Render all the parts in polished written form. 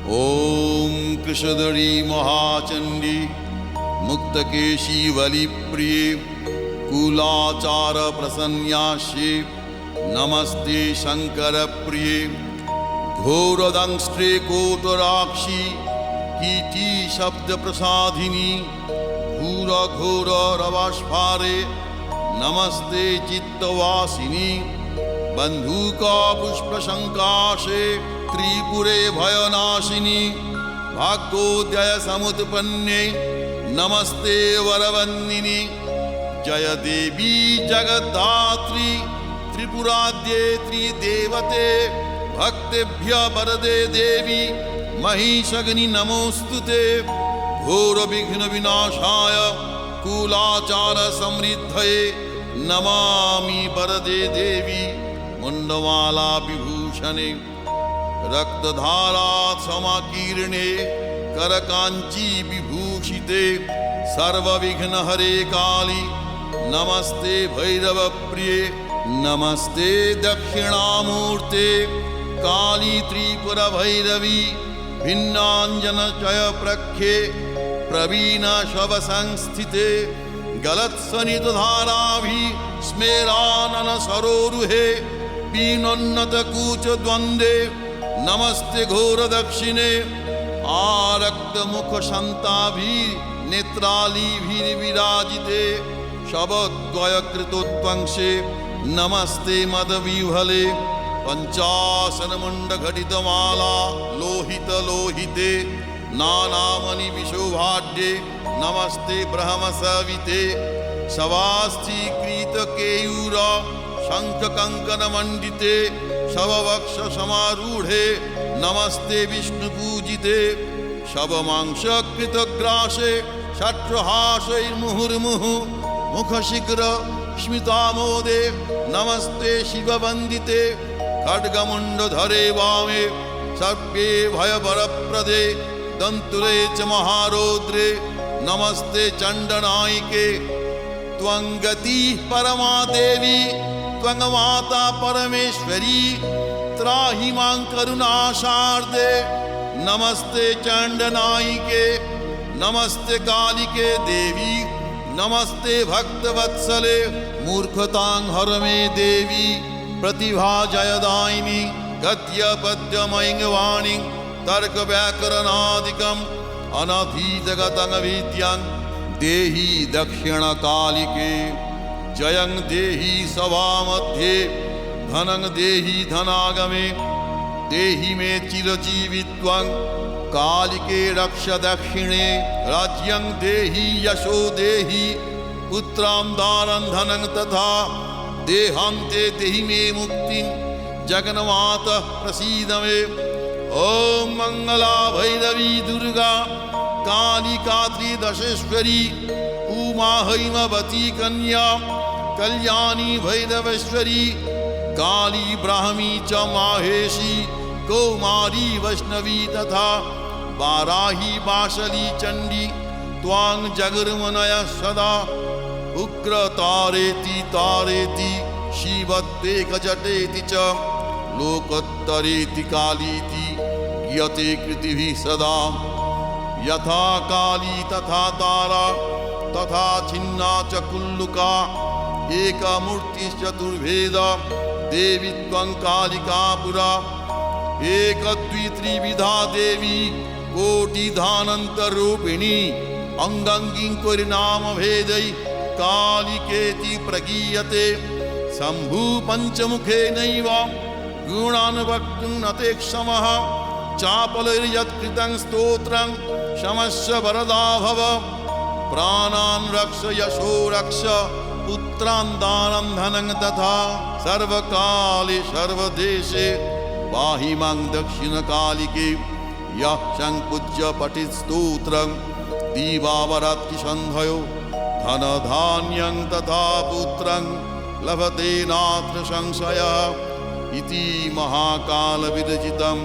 ॐ कृषधरी महाचण्डी मुक्तकेशी बलिप्रिये कुलाचार प्रसन्यास्ये नमस्ते शंकर प्रिये घोरदंष्ट्रे कोटराक्षी कीटी शब्द प्रसादिनी घोर घोर रवास्फारे नमस्ते चित्तवासिनी बंधुका पुष्प शंकाशे त्रिपुरे भयनाशिनी भाग्योदय समुत्पन्ने नमस्ते वरवन्दिनी जय देवी जगद्धात्री त्रिपुराद्ये त्रिदेवते भक्तेभ्य वरदे देवी महिषग्नि नमोस्तुते घोर विघ्न विनाशाय कुलाचार समृद्धये नमामि वरदे देवी मुंडमाला विभूषणे रक्तधारा समाकीर्णे करकांची विभूषिते सर्वविघ्नहरे काली नमस्ते भैरव प्रिये नमस्ते दक्षिणामूर्ते काली त्रिपुर भैरवी भिन्नांजन चय प्रख्ये प्रवीण शव संस्थिते गलत्सनित धाराभि स्मेरानन सरोरुहे पीनोन्नत कूच द्वंद्वे नमस्ते घोर दक्षिणे आरक्त मुख शांताभि नेत्रालीभिर्विराजिते शबद्वय कृतोत्वंशे नमस्ते मदविह्वले पंचासन मुंड घटितमाला लोहित लोहिते नानामणि विशोभाढ्ये नमस्ते ब्रह्म सविते शवास्थीकृत केयूर शंख कंकन मंडिते शववक्ष समारूढ़े नमस्ते विष्णु पूजिते शवमांस कृतग्रासे षट्रहासैर्मुहुर्मुहु मुखशीघ्र स्मितामोदे नमस्ते शिववंदिते खड्गमुंडधरे वामे सर्वे भयवरप्रदे दंतुरे च महारौद्रे नमस्ते चंडनायिके त्वं गतिः परमा देवी त्वं माता परमेश्वरी त्राहि मां करुणाशार्दे नमस्ते चंडनायिके नमस्ते कालिके देवी नमस्ते भक्तवत्सले मूर्खतां हर मे देवी प्रतिभा जयदायिनी गद्य पद्य मयिंगवाणी तर्क व्याकरणादिकम् अनधीतगतं विद्यां देहि दक्षिण कालिके जयं देहि सभा मध्ये धनं देहि धनागमे देहि मे चिरजीवित्वं कालिके रक्ष दक्षिणे राज्यं देहि यशो देहि पुत्रां दारं धनं तथा देहान्ते देहि मे मुक्तिं जगन्माता प्रसीद मे ओम मंगला भैरवी दुर्गा कालिका त्रिदशेश्वरी उमा हैमवती कन्या कल्याणी भैरवेश्वरी काली ब्राह्मी च माहेशी कौमारी वैष्णवी तथा वाराही बाशली चंडी त्वां जगर्मनय सदा उग्र तारेति तारेति शिवद्वेगजटेति च लोकोत्तरेति कालीति यते कृतिभिः सदा यथा काली तथा तारा तथा छिन्ना च कुल्लुका एका मूर्तिश्चतुर्भेद देवी त्वं कालिका पुरा एकद्वित्रिविधा देवी कोटिधानन्तरूपिणी अंगांगिं नाम भेदै कालिकेति प्रगीयते शंभु पंचमुखे नैव गुणान् वक्तुं न ते क्षमः चापलैर्यत्कृतं स्तोत्रं क्षमस्व वरदा भव प्राणान् रक्ष यशो रक्ष पुत्रान् दानं धनं तथा सर्वकाले सर्वदेशे पाहि मां दक्षिणकालिके यः संपूज्य पठित् स्तोत्रं दीवावरात्रि सन्धयो धनधान्यं तथा पुत्रं लभते नात्र संशयः इति महाकाल विरचितं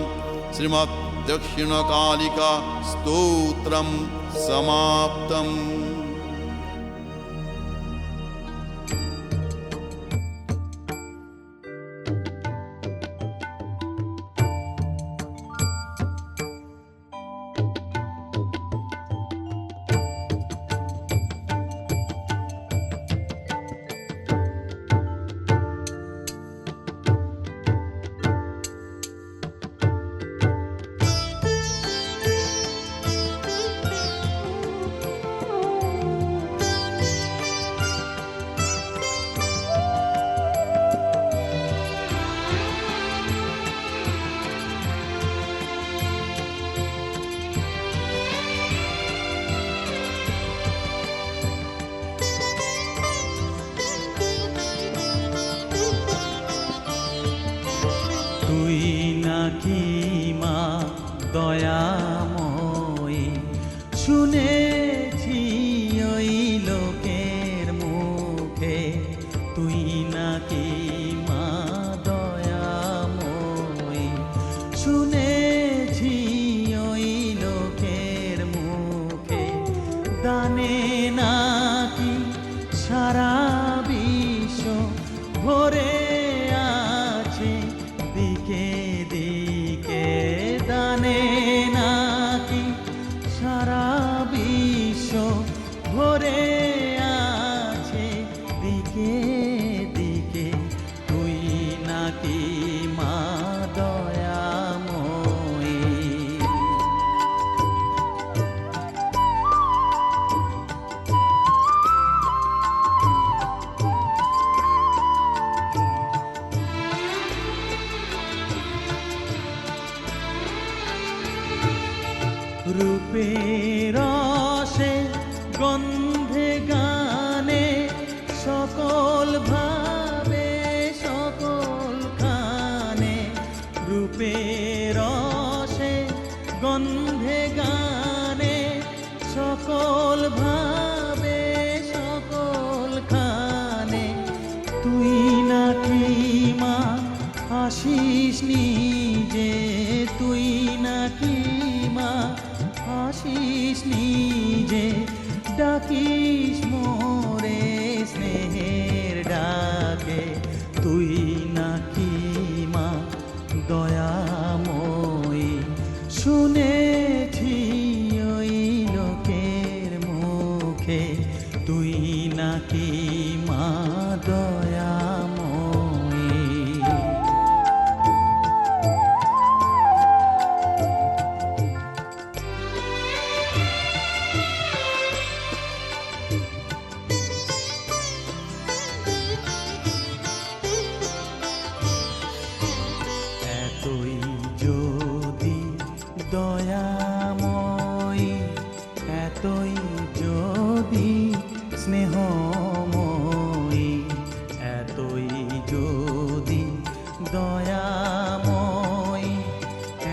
श्रीमद् दक्षिणकालिका स्तोत्रं समाप्तम्। দয়াময়ী। শুনেছি ওই লোকের মুখে তুই নাকি মা দয়াময়ী। শুনেছি ওই লোকের মুখে দানে নাকি সারা বিশ্ব ভরে আছে দিকে দিকে। দানে নাকি সারা বিশ্ব ভরে আছে দিকে দিকে তুই নাকি মা দয়াময়ী। রূপের রসে গন্ধে গানে সকল ভাবে সকল খানে। রূপের রসে গন্ধে গানে সকল ভাবে সকল খানে তুই নাকি মা আসিস নিজে। তুই নাকি মা আসিস নিজে ডাকিস মোরে স্নেহের ডাকে তুই নাকি মা দয়াময়ী। শুনেছি ওই লোকের মুখে তুই নাকি মা দয়াময়ী। এতই যদি দয়াময়ী, এতই যদি স্নেহময়ী, এতই যদি দয়াময়ী,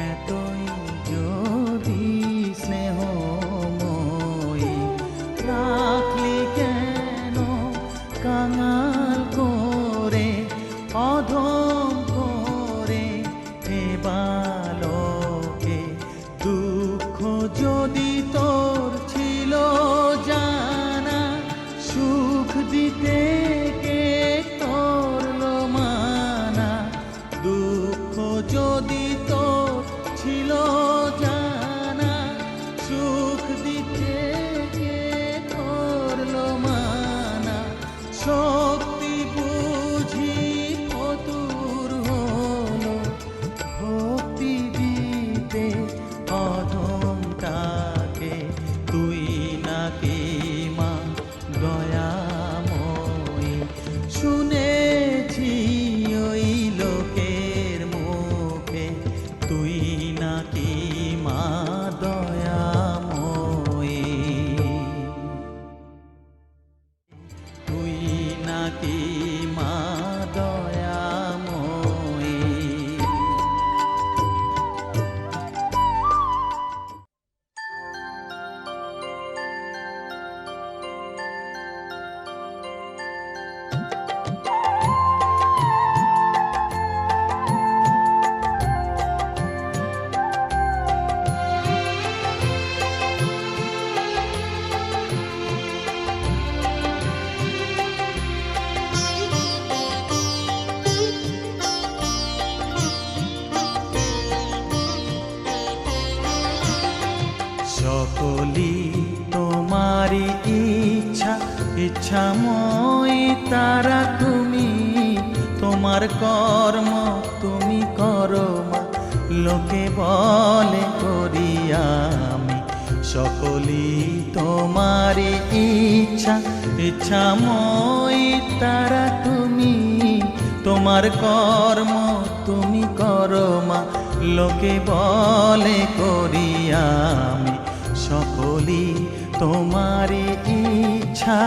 এতই যদি স্নেহময়ী, রাখলি কেন কাঙাল করে অধম করে এ বালকে। দুঃখ যদি তোর ছিল জানা, সুখ দিতে কে করলো মানা। দুঃখ যদি তোর ছিল জানা, সুখ দিতে কে করলো মানা। শক্তি বুঝি ফতুর হলো ভক্তি দিতে অধমটাকে। তুই নাকি মা দয়াময়ী, শুনেছি ওই লোকের মুখে তুই নাকি মা দয়াময়ী। তুই নাকি মা দয়াময়ী। সকলি তোমারি ইচ্ছা, ইচ্ছাময়ী তারা তুমি। তোমার কর্ম তুমি করো মা, লোকে বলে করি আমি। সকলি তোমারি ইচ্ছা, ইচ্ছাময়ী তারা তুমি। তোমার কর্ম তুমি করো মা, লোকে বলে করি আমি। সকলি তোমারি ইচ্ছা।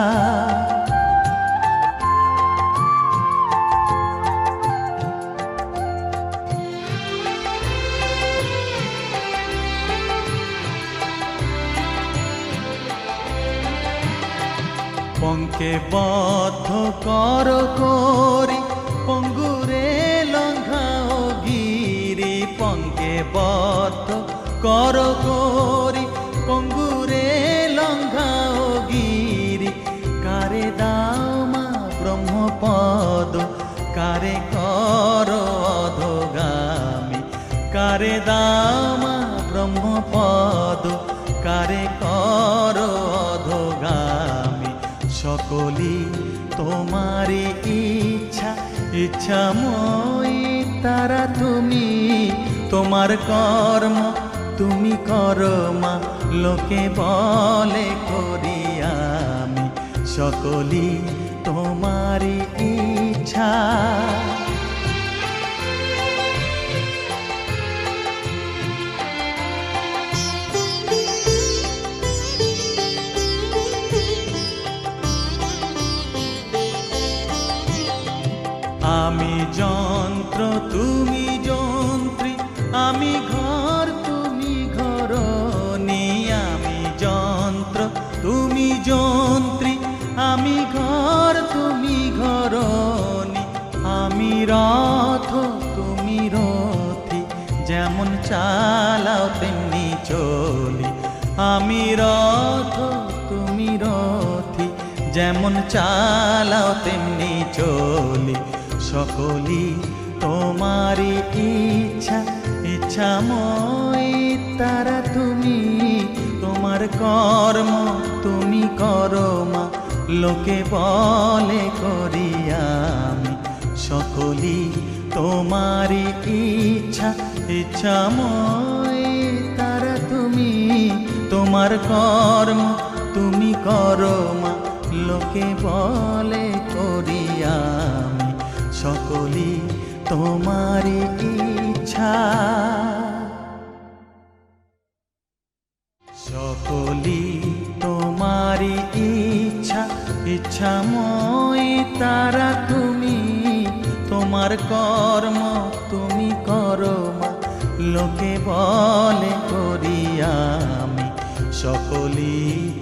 পঙ্কে বদ্ধ কর করি পঙ্গুরে লঙ্ঘাও গিরি পঙ্কে বদ্ধ কর করি পঙ্গুরে লঙ্ঘাও গিরি কারে দাও মা ব্রহ্মপদ কারে কর অধগামী কারে দাও মা ব্রহ্মপদ কারে কর অধগামী সকলি তোমারি ইচ্ছা ইচ্ছাময়ী তারা তুমি তোমার কর্ম তুমি করো মা লোকে বলে করি আমি সকলি তোমারি ইচ্ছা আমি যন্ত্র তুমি যন্ত্রী আমি ঘর তুমি ঘরণী আমি যন্ত্র তুমি যন্ত্রী আমি ঘর তুমি ঘরণী আমি রথ তুমি রথী যেমন চালাও তেমনি চলি আমি রথ তুমি রথী যেমন চালাও তেমনি চলি সকলি তোমারি ইচ্ছা ইচ্ছাময়ী তারা তুমি তোমার কর্ম তুমি করো মা লোকে বলে করি আমি সকলি তোমারি ইচ্ছা ইচ্ছাময়ী তারা তুমি তোমার কর্ম তুমি করো মা লোকে বলে করি আমি সকলি তোমারি ইচ্ছা সকলি তোমারি ইচ্ছা ইচ্ছাময়ী তারা তুমি তোমার কর্ম তুমি করো মা লোকে বলে করি আমি সকলি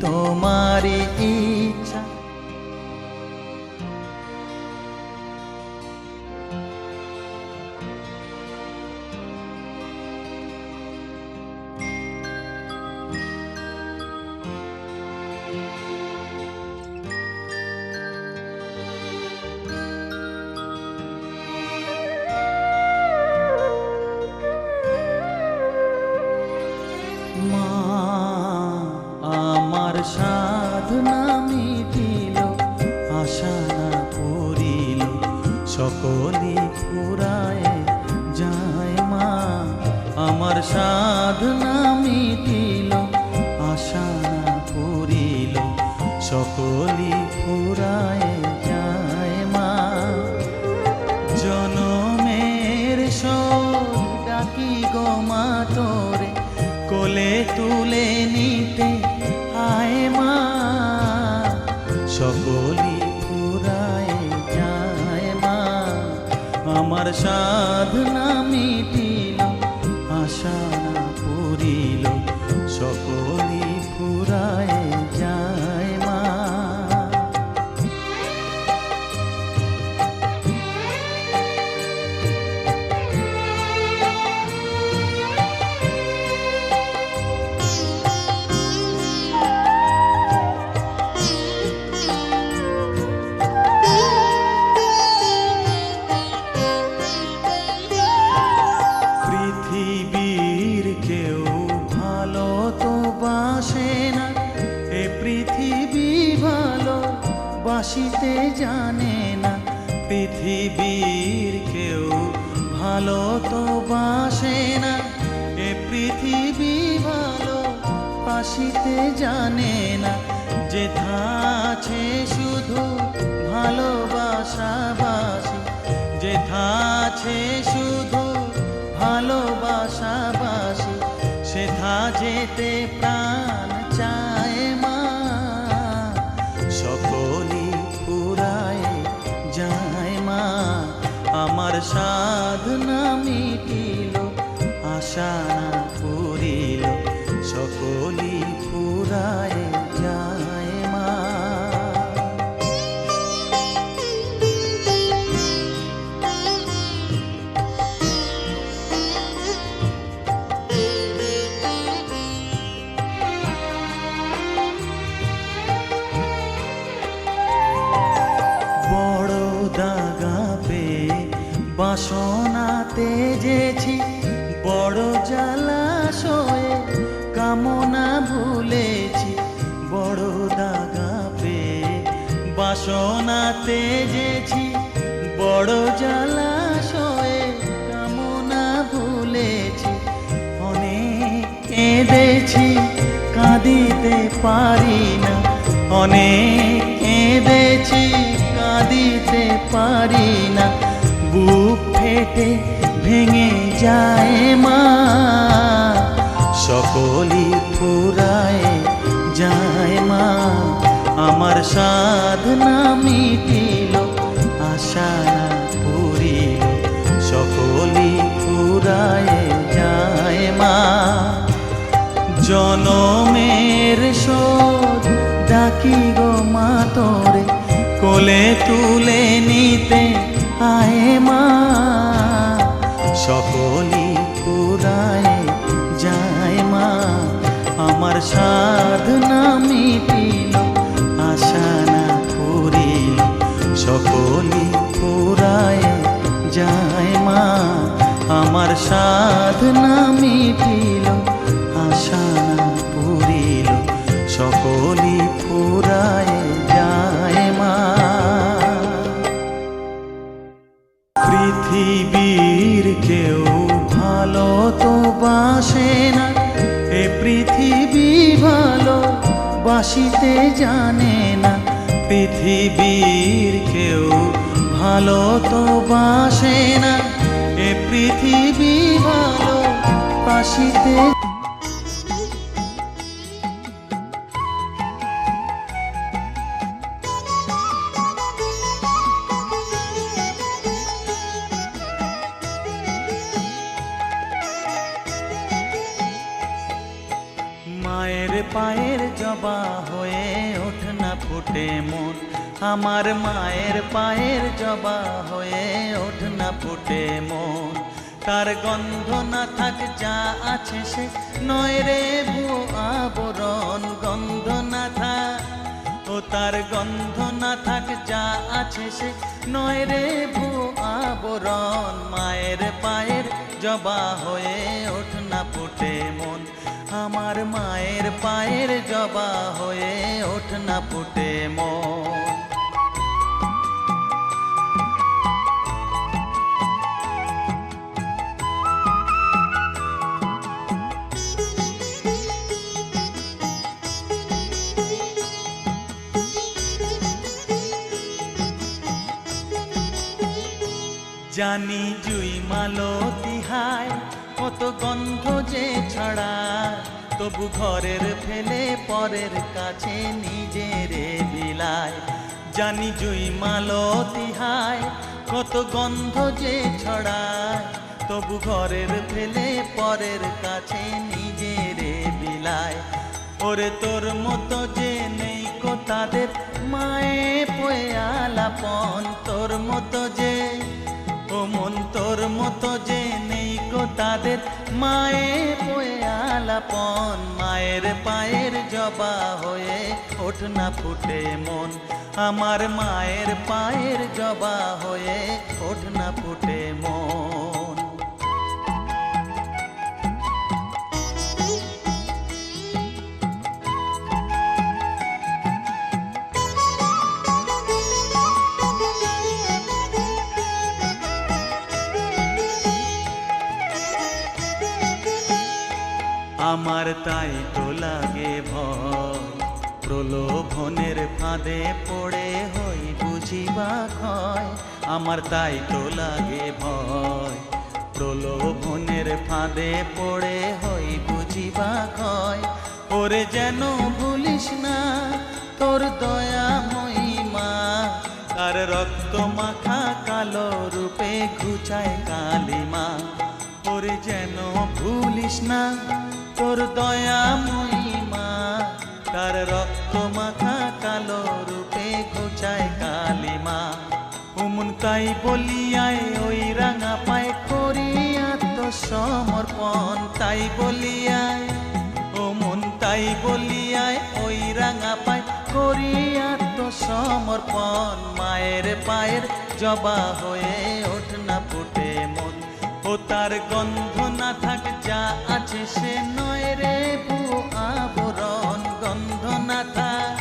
তোমারি ইচ্ছা সাধনা মিটিল আশা না পুরিল সকলি ফুরায় যায় মা আমার সাধনা মিটিল আশা না পুরিল সকলি ফুরায় যায় মা জনমের শোক ডাকি গো মা তোরে কোলে তুলে নিতে আয় মা সকলি ফুরায় যায় মা আমার সাধনা মিটিল আশা না পুরিল সকলি ফুরায় যায় মা বাসিতে জানে না পৃথিবীর কেউ ভালো তো বাসে না এ পৃথিবী ভালো বাসিতে জানে না যেথা আছে শুধু ভালোবাসাবাসি যেথা আছে শুধু ভালোবাসাবাসি সেথা যেতে প্রাণ চায় মা সকলি ফুরায় যায় মা আমার সাধনা মিটিল আশা না পুরিল সকলি ফুরায় যায় মা বাসনাতে যেছি বড় জলাশয়ে, কামনা ভুলেছি বড় দাগা পেয়ে। বাসনাতে যেছি বড় জলাশয়ে, কামনা ভুলেছি অনেক কেঁদেছি কাঁদিতে পারি না, অনেক কেঁদেছি কাঁদিতে পারি না। বুক ফেটে ভেঙে যায় মা, সকলই ফুরায় যায় মা। আমার সাধনা মিটিল, আশা না পুরিল, সকলই ফুরায় যায় মা। জনমের শোধ ডাকি গো মা তোরে, কোলে তুলে নিতে আয় মা। সকলই ফুরায় যায় মা, আমার সাধনা মিটিল, আশা না পুরিল, সকলই ফুরায় যায় মা। আমার সাধনা মিটিল, আশা না পুরিল, সকলই ফুরায় যায় মা। পৃথিবীর কেউ ভালো তো বাসে না, এ পৃথিবী ভালো বাসিতে জানে না। পৃথিবীর কেউ ভালো তো বাসে না, এ পৃথিবী ভালো বাসিতে। মায়ের পায়ের জবা হয়ে ওঠ না ফুটে মন, আমার মায়ের পায়ের জবা হয়ে ওঠ না ফুটে মন। তার গন্ধ না থাক যা আছে সে নয় রে ভুয়ো আবরণ, গন্ধ না থাক ও তার গন্ধ না থাক যা আছে সে নয় রে ভুয়ো আবরণ। মায়ের পায়ের জবা হয়ে ওঠ না ফুটে মন, আমার মায়ের পায়ের জবা হয়ে ওঠ না ফুটে মন। জানি জুই মালতী হায় কত গন্ধ যে ছড়ায়, তবু ঘরের ফেলে পরের কাছে নিজেরে বিলায়। জানি জুই মালতী হায় কত গন্ধ যে ছড়ায়, তবু ঘরের ফেলে পরের কাছে নিজেরে বিলায়। ওরে তোর মতো যে নেই কো তাদের মায়ে পয়ে আলাপন, তোর মতো যে ও মন তোর মতো যে নেই কো তাদের মায়ে পয়ে আলাপন। মায়ের পায়ের জবা হয়ে ওঠ না ফুটে মন, আমার মায়ের পায়ের জবা হয়ে ওঠ না ফুটে মন। আমার তাই তো লাগে ভয়, প্রলোভনের ফাঁদে পড়ে হই বুঝিবা ক্ষয়। আমার তাই তো লাগে ভয়, প্রলোভনের ফাঁদে পড়ে হই বুঝিবা ক্ষয়। ওরে যেন ভুলিস না তোর দয়া মহিমা, তার রক্ত মাখা কালো রূপে ঘুচায় কালিমা। ওরে যেন ভুলিস না তোর দয়া মহিমা, তার রক্ত মাখা কালো রূপে ঘুচায় কালিমা। উমন তাই বলিয়ায় ওই রাঙা পায় করি আত্মসমর্পণ, তাই বলিয়ায় ও মন তাই বলিয়ায় ওই রাঙা পায় করি আত্মসমর্পণ। মায়ের পায়ের জবা হয়ে ওঠ না ফুটে ও তার গন্ধ না থাক যা আছে সে নয় রে ভুয়ো আবরণ, গন্ধ না থাক,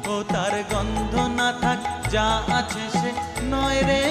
ও তার গন্ধ না থাক যা আছে সে নয় রে